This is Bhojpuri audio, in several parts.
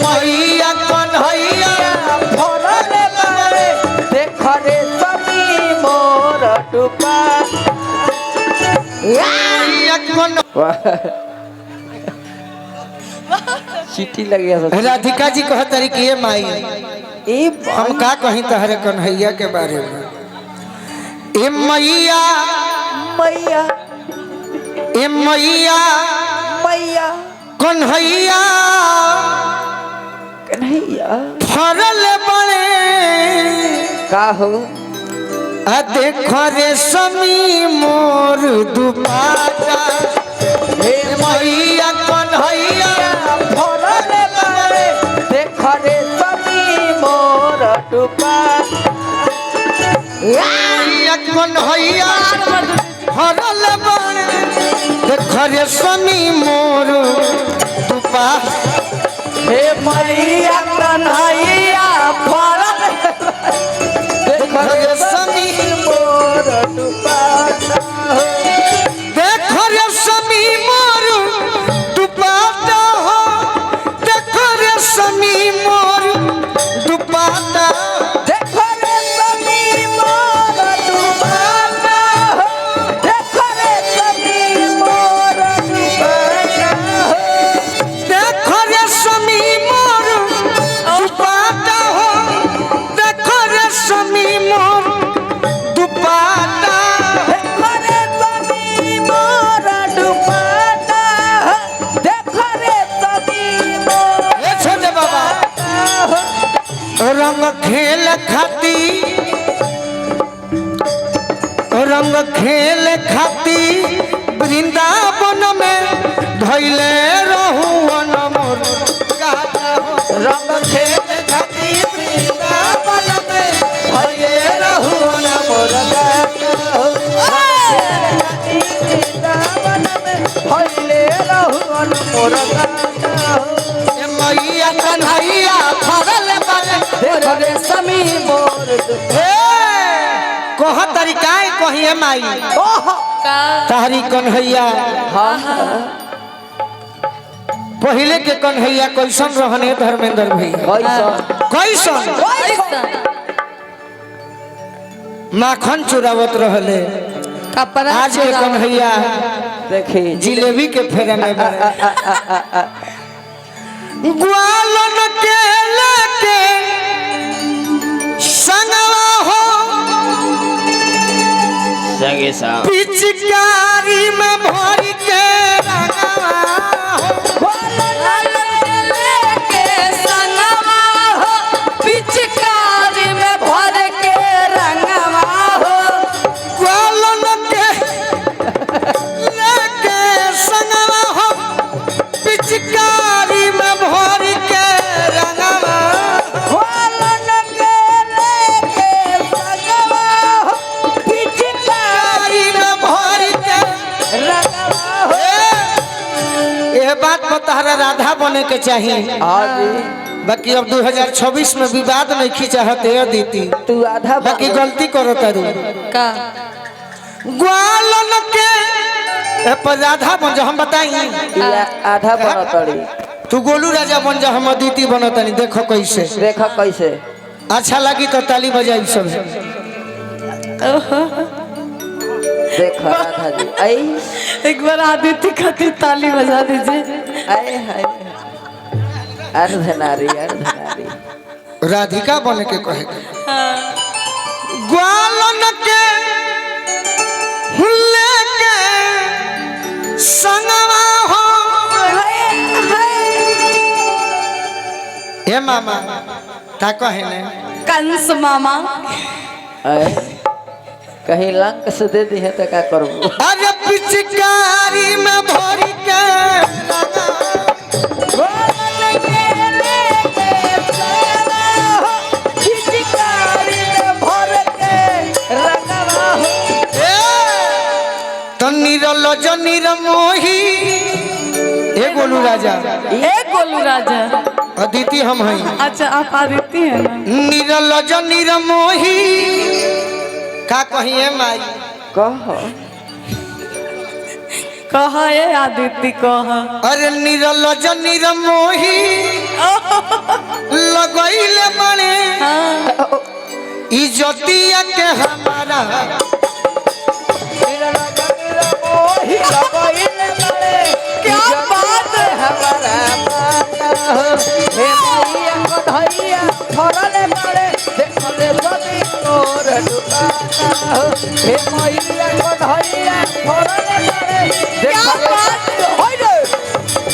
मैया कन्हैया भरल बारे देख रे समी मोर डूबा चीटी लग गया। राधिका जी कह तरीके माई हम का कहीं तहरे कन्हैया के बारे में। ए मैया मैया ए मैया मैया कन्हैया कन्हैया फरल बड़े का हो आ देख रे समी मोर दुपाटा। हे मैया कन्हैया भरल बारे देख रे समी मोर डूबा मैया कन्हैया फरल बड़े देख रे समी मोर दुपा। हे मैया कन्हैया भरल देख रे समी मोर डूबा देख रे समी मोर दुपाटा हो देख रे समी मोर दुपाटा। देख रे समी मोर डूबा देख रे समी मोर डूबा देख रे समी मोर दुपाटा हो देख रे समी मोर दुपाटा। देख रे समी मोर डूबा देख रे समी मोर ए छोटे बाबा रंग खेल खाती रंग खेल खाती वृंदावन में धैले रहुअन मोर गाता हो। रंग खेल खाती वृंदावन में भये रहुअन मोर गाता हो। वृंदावन में भये रहुअन मोर गाता हो। ए मैया कन्हैया फरल बड़े देख रे समी मोर ए कह तरीकाए कहिए माई तारी कन्हैया पहले के कन्हैया कैसन रहने धर्मेंद्र भैया कैसन माखन चुरावत रहले। आज के कन्हैया देखी जिलेबी के फेरे में ग्वालन के लेके संगवा हो संगे साहब पिचकारी में भर के रंगवा हो। लेके संगवा हो पिचकारी में भर के रंगवा हो। ग्वालन के लेके संगवा हो पिचकारी में भर के रंगवा हो। ग्वालन के लेके संगवा हो पिचकारी में भर के रंगवा हो। ये बात पर तहरा राधा बने के चाहिए। बाकी अब 2026 में विवाद नहीं खींचाते दीती तू आधा बाकी गलती करो तारू का ग्वालन के ए पर राधा बन जा हम बताई आधा बनतड़ी तू गोलू राजा बन जा हम अदिति बनतनी देखो कैसे देखा कैसे अच्छा लगी तो ताली बजाई सब। देखा राधा जी आई एक बार आदित्य खातिर ताली बजा दीजिए। आए हाय अर्धनारी अर्धनारी राधिका बने के कहे ग्वालन के हुल्ले के संगवा हो। हे मामा ता कहे ने कंस मामा कहीं लंक से दे दी है तो क्या करूँ। अरे पिचकारी में भर के निरल जनिर मोही ए गोलू राजा एक गोलू राजा अदिति हम हैं। अच्छा आप आदित्य हैं ना। निरल जनिर मोही का कहिए माई कहा ये आदित्य कहा अरे निरल जनिर मोही इज्जतिया के हमारा क्या बात है हमारा हे मैया कन्हैया फरले बाड़े देखले सभी मोर दुकाना हे मैया कन्हैया फरले बाड़े देखले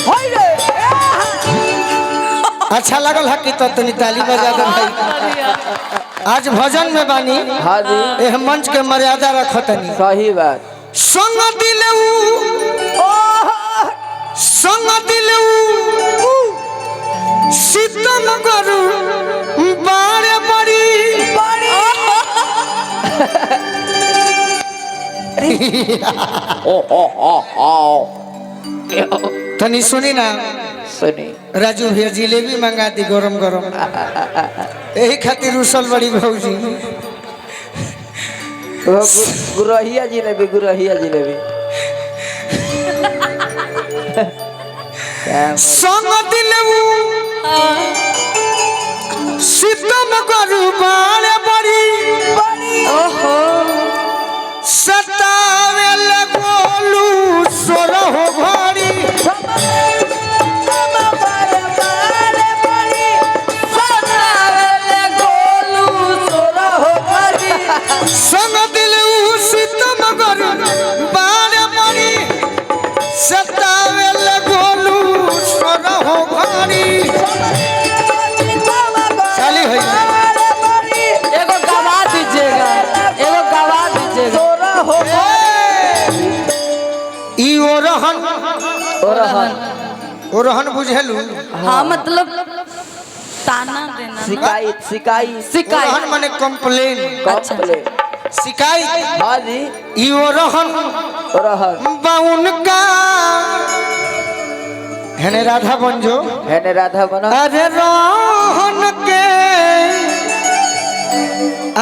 होय रे अच्छा लगल है कि तो तनी ताली बजा दे भाई। आज भजन में बानी। हाँ जी एह मंच के मर्यादा रखो तनी। सही बात संग दिलऊ सीतम गरु बारे बड़ी तनी सुनी ना सुनी राजू भैया जिलेबी मंगा दी गरम गरम यही खातिर रुसल बड़ी भौजी गुरहिया जिलेबी संग दिलऊ सीतम गरु बारे बड़ी ओहो सतावे लगोलू सोरहो घड़ी संग दिलऊ सीतम गरु बारे बड़ी सतावे लगोलू सोरहो घड़ी चाली है एगो गवा दीजिएगा ई ओरहन बुझेलू हाँ मतलब ताना देना शिकायत ओरहन माने कंप्लेन शिकायत हाँ जी ई ओरहन बाउन का हेने राधा बनजो है राधा बना अरे रोहन के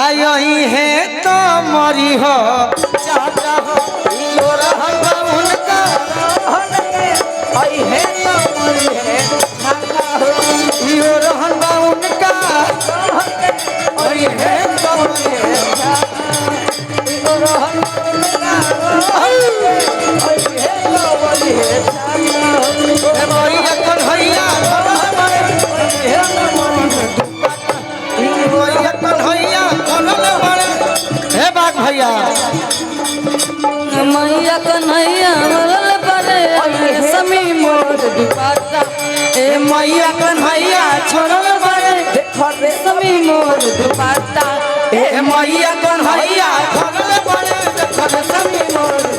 आई है तो मरी हो चाचा हो ई ओरहन बाउन का आई है तो मरी है ई ओरहन बाउन का आई है तो मरी है मैया कन्हैया हे बाग भैया मैया कन्हैया मरल पड़े समी मोर दुपट्टा ए मैया कन्हैया छोड़ल पड़े समी मोर दुपट्टा हे मैया कन्हैया छोड़ल पड़े समी मोर